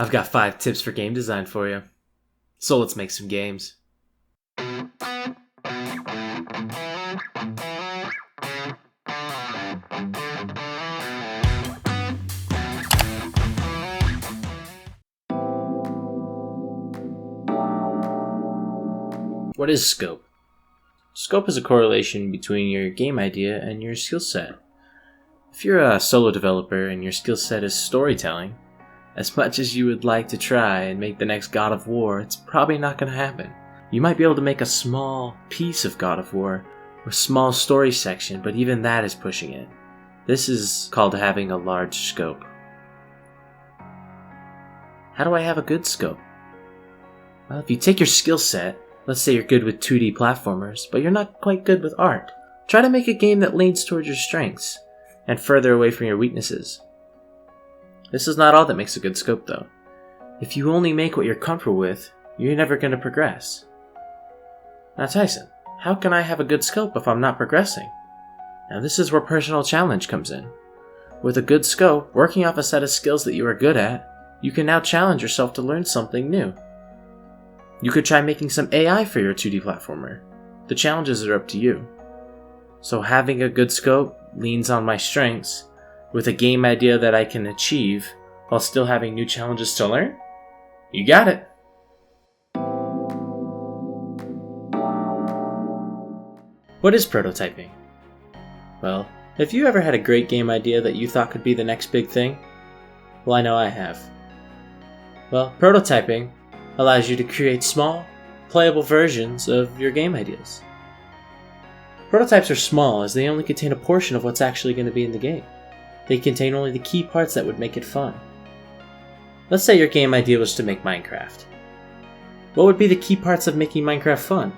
I've got 5 tips for game design for you. So let's make some games. What is scope? Scope is a correlation between your game idea and your skill set. If you're a solo developer and your skill set is storytelling, as much as you would like to try and make the next God of War, it's probably not going to happen. You might be able to make a small piece of God of War, or a small story section, but even that is pushing it. This is called having a large scope. How do I have a good scope? Well, if you take your skill set, let's say you're good with 2D platformers, but you're not quite good with art, try to make a game that leans towards your strengths and further away from your weaknesses. This is not all that makes a good scope, though. If you only make what you're comfortable with, you're never going to progress. Now, Tyson, how can I have a good scope if I'm not progressing? Now, this is where personal challenge comes in. With a good scope, working off a set of skills that you are good at, you can now challenge yourself to learn something new. You could try making some AI for your 2D platformer. The challenges are up to you. So having a good scope leans on my strengths, with a game idea that I can achieve while still having new challenges to learn? You got it! What is prototyping? Well, have you ever had a great game idea that you thought could be the next big thing? Well, I know I have. Well, prototyping allows you to create small, playable versions of your game ideas. Prototypes are small as they only contain a portion of what's actually going to be in the game. They contain only the key parts that would make it fun. Let's say your game idea was to make Minecraft. What would be the key parts of making Minecraft fun?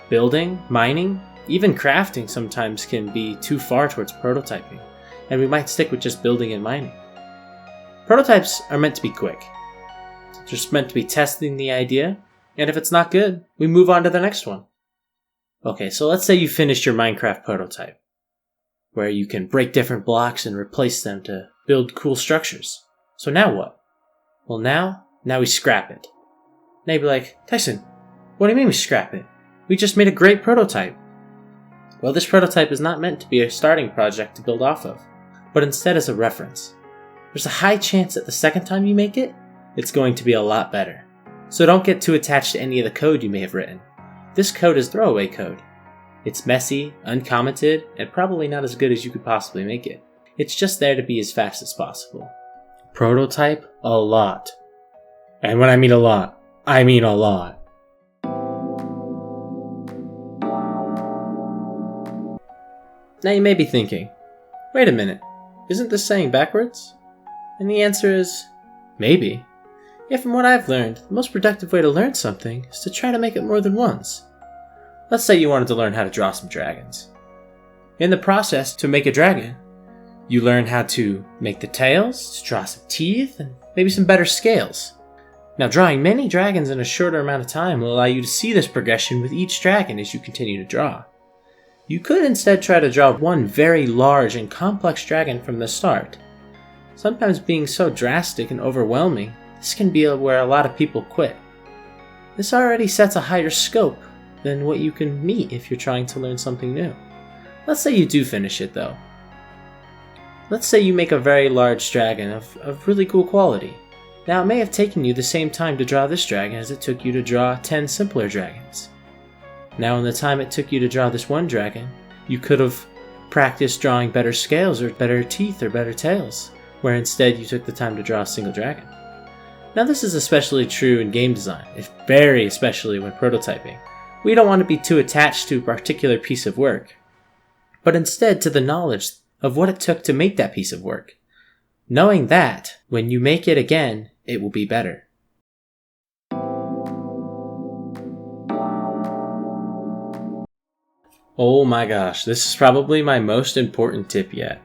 Building, mining, even crafting sometimes can be too far towards prototyping, and we might stick with just building and mining. Prototypes are meant to be quick. Just meant to be testing the idea, and if it's not good, we move on to the next one. Okay, so let's say you finished your Minecraft prototype, where you can break different blocks and replace them to build cool structures. So now what? Well, now we scrap it. Now you'd be like, Tyson, what do you mean we scrap it? We just made a great prototype. Well, this prototype is not meant to be a starting project to build off of, but instead as a reference. There's a high chance that the second time you make it, it's going to be a lot better. So don't get too attached to any of the code you may have written. This code is throwaway code. It's messy, uncommented, and probably not as good as you could possibly make it. It's just there to be as fast as possible. Prototype a lot. And when I mean a lot, I mean a lot. Now you may be thinking, wait a minute, isn't this saying backwards? And the answer is, maybe. Yet from what I've learned, the most productive way to learn something is to try to make it more than once. Let's say you wanted to learn how to draw some dragons. In the process to make a dragon, you learn how to make the tails, to draw some teeth, and maybe some better scales. Now drawing many dragons in a shorter amount of time will allow you to see this progression with each dragon as you continue to draw. You could instead try to draw one very large and complex dragon from the start. Sometimes being so drastic and overwhelming, this can be where a lot of people quit. This already sets a higher scope than what you can meet if you're trying to learn something new. Let's say you do finish it though. Let's say you make a very large dragon of really cool quality. Now it may have taken you the same time to draw this dragon as it took you to draw 10 simpler dragons. Now in the time it took you to draw this one dragon, you could have practiced drawing better scales or better teeth or better tails, where instead you took the time to draw a single dragon. Now this is especially true in game design, very especially when prototyping. We don't want to be too attached to a particular piece of work, but instead to the knowledge of what it took to make that piece of work. Knowing that, when you make it again, it will be better. Oh my gosh, this is probably my most important tip yet.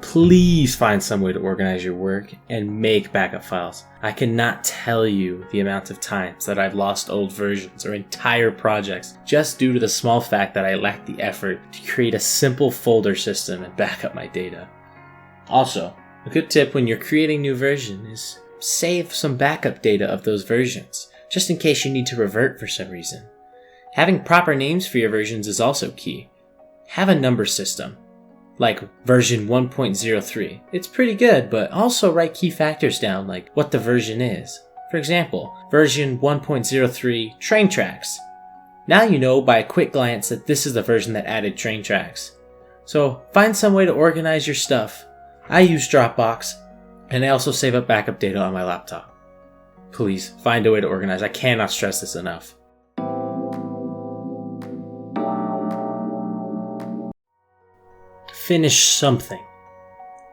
Please find some way to organize your work and make backup files. I cannot tell you the amount of times that I've lost old versions or entire projects just due to the small fact that I lacked the effort to create a simple folder system and back up my data. Also, a good tip when you're creating new version is save some backup data of those versions, just in case you need to revert for some reason. Having proper names for your versions is also key. Have a number system, like version 1.03. It's pretty good, but also write key factors down like what the version is. For example, version 1.03 train tracks. Now you know by a quick glance that this is the version that added train tracks. So find some way to organize your stuff. I use Dropbox, and I also save up backup data on my laptop. Please, find a way to organize. I cannot stress this enough. Finish something.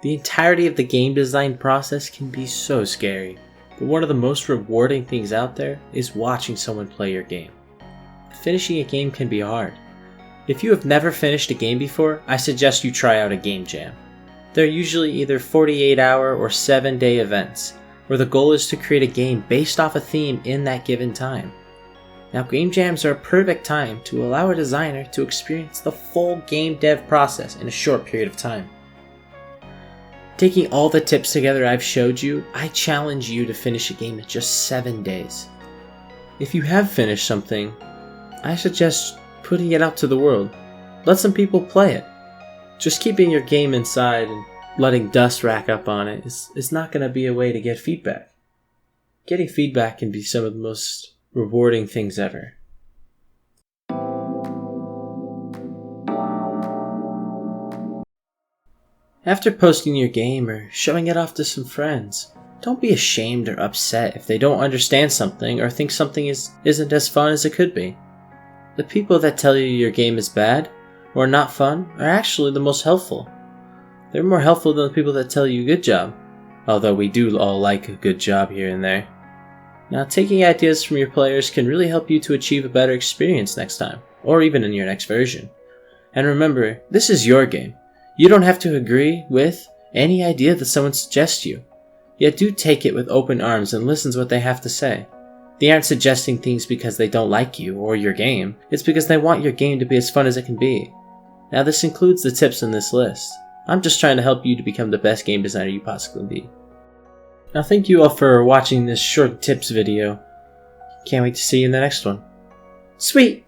The entirety of the game design process can be so scary, but one of the most rewarding things out there is watching someone play your game. Finishing a game can be hard. If you have never finished a game before, I suggest you try out a game jam. They're usually either 48-hour or 7-day events, where the goal is to create a game based off a theme in that given time. Now, game jams are a perfect time to allow a designer to experience the full game dev process in a short period of time. Taking all the tips together I've showed you, I challenge you to finish a game in just 7 days. If you have finished something, I suggest putting it out to the world. Let some people play it. Just keeping your game inside and letting dust rack up on it is not going to be a way to get feedback. Getting feedback can be some of the most rewarding things ever. After posting your game or showing it off to some friends, don't be ashamed or upset if they don't understand something or think something isn't as fun as it could be. The people that tell you your game is bad or not fun are actually the most helpful. They're more helpful than the people that tell you good job, although we do all like a good job here and there. Now, taking ideas from your players can really help you to achieve a better experience next time, or even in your next version. And remember, this is your game. You don't have to agree with any idea that someone suggests you. Yet do take it with open arms and listen to what they have to say. They aren't suggesting things because they don't like you or your game. It's because they want your game to be as fun as it can be. Now, this includes the tips in this list. I'm just trying to help you to become the best game designer you possibly be. Now, thank you all for watching this short tips video. Can't wait to see you in the next one. Sweet!